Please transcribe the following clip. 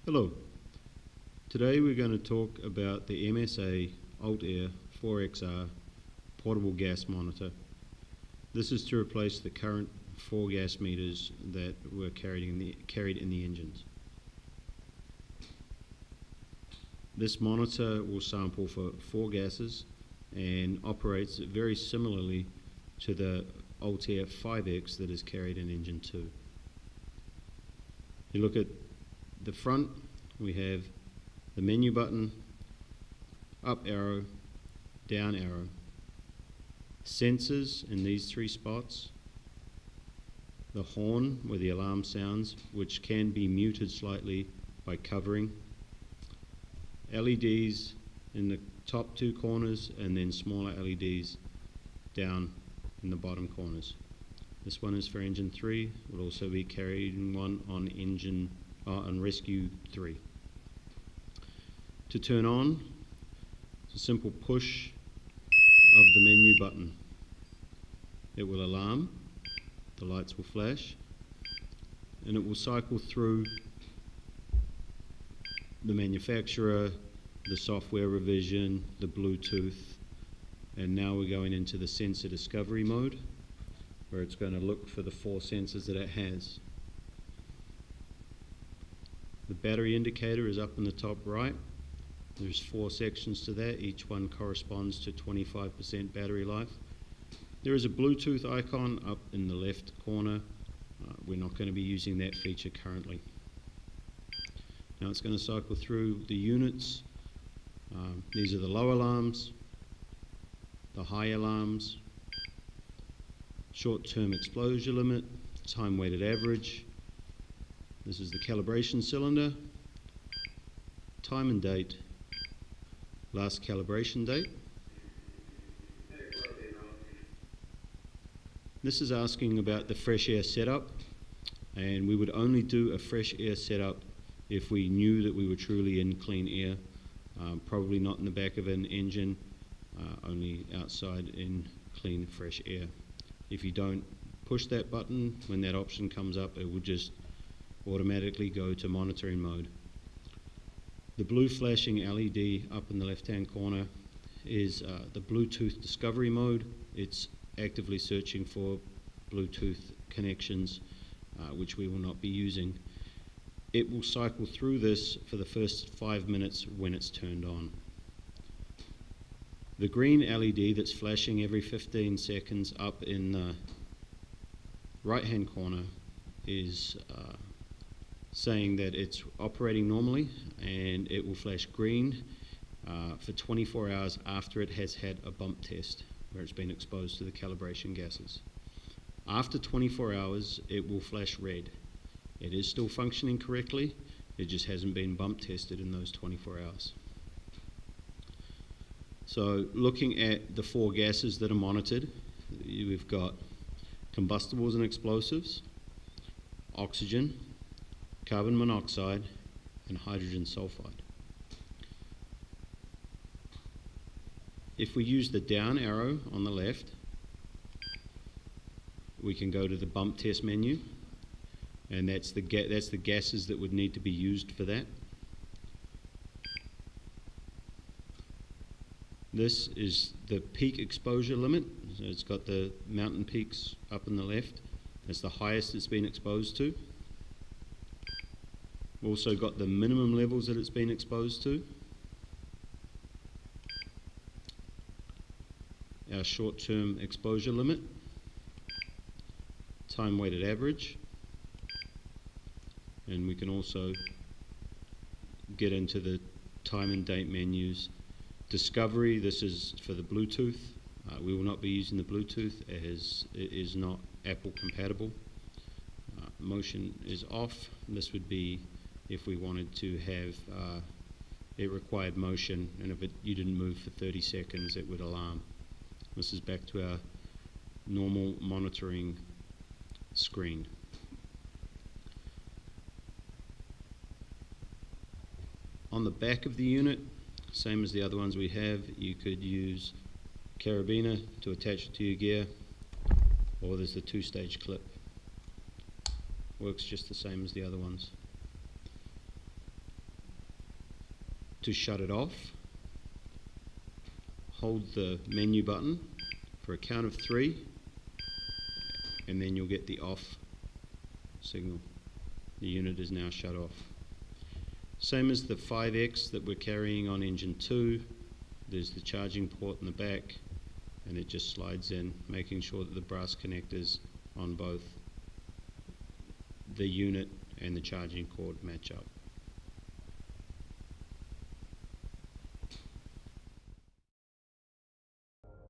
Hello. Today we're going to talk about the MSA Altair 4XR portable gas monitor. This is to replace the current 4 gas meters that were carried in the engines. This monitor will sample for 4 gases and operates very similarly to the Altair 5X that is carried in engine 2. You look at the front, we have the menu button, up arrow, down arrow, sensors in these 3 spots, the horn where the alarm sounds, which can be muted slightly by covering, LEDs in the top 2 corners, and then smaller LEDs down in the bottom corners. This one is for engine 3, will also be carrying one on rescue 3. To turn on, it's a simple push of the menu button. It will alarm, the lights will flash, and it will cycle through the manufacturer, the software revision, the Bluetooth, and now we're going into the sensor discovery mode, where it's going to look for the 4 sensors that it has. The battery indicator is up in the top right. There's 4 sections to that. Each one corresponds to 25% battery life. There is a Bluetooth icon up in the left corner. We're not going to be using that feature currently. Now it's going to cycle through the units. These are the low alarms, the high alarms, short-term exposure limit, time-weighted average. This is the calibration cylinder, time and date, last calibration date. This is asking about the fresh air setup, and we would only do a fresh air setup if we knew that we were truly in clean air, probably not in the back of an engine, only outside in clean fresh air. If you don't push that button, when that option comes up, it will just automatically go to monitoring mode. The blue flashing LED up in the left hand corner is the Bluetooth discovery mode. It's actively searching for Bluetooth connections, which we will not be using. It will cycle through this for the first 5 minutes when it's turned on. The green LED that's flashing every 15 seconds up in the right hand corner is saying that it's operating normally, and it will flash green for 24 hours after it has had a bump test where it's been exposed to the calibration gases. After 24 hours it will flash red. It is still functioning correctly, it just hasn't been bump tested in those 24 hours. So looking at the 4 gases that are monitored, we've got combustibles and explosives, oxygen, carbon monoxide, and hydrogen sulfide. If we use the down arrow on the left, we can go to the bump test menu, and that's the gases that would need to be used for that. This is the peak exposure limit, so it's got the mountain peaks up on the left. That's the highest it's been exposed to. We've also got the minimum levels that it's been exposed to. Our short-term exposure limit, time-weighted average, and we can also get into the time and date menus. Discovery, this is for the Bluetooth. We will not be using the Bluetooth as it is not Apple compatible. Motion is off. This would be if we wanted to have it required motion, and if you didn't move for 30 seconds it would alarm. This is back to our normal monitoring screen. On the back of the unit, same as the other ones we have, you could use carabiner to attach it to your gear, or there's the two-stage clip. Works just the same as the other ones. To shut it off, hold the menu button for a count of 3, and then you'll get the off signal. The unit is now shut off. Same as the 5X that we're carrying on engine 2, there's the charging port in the back, and it just slides in, making sure that the brass connectors on both the unit and the charging cord match up.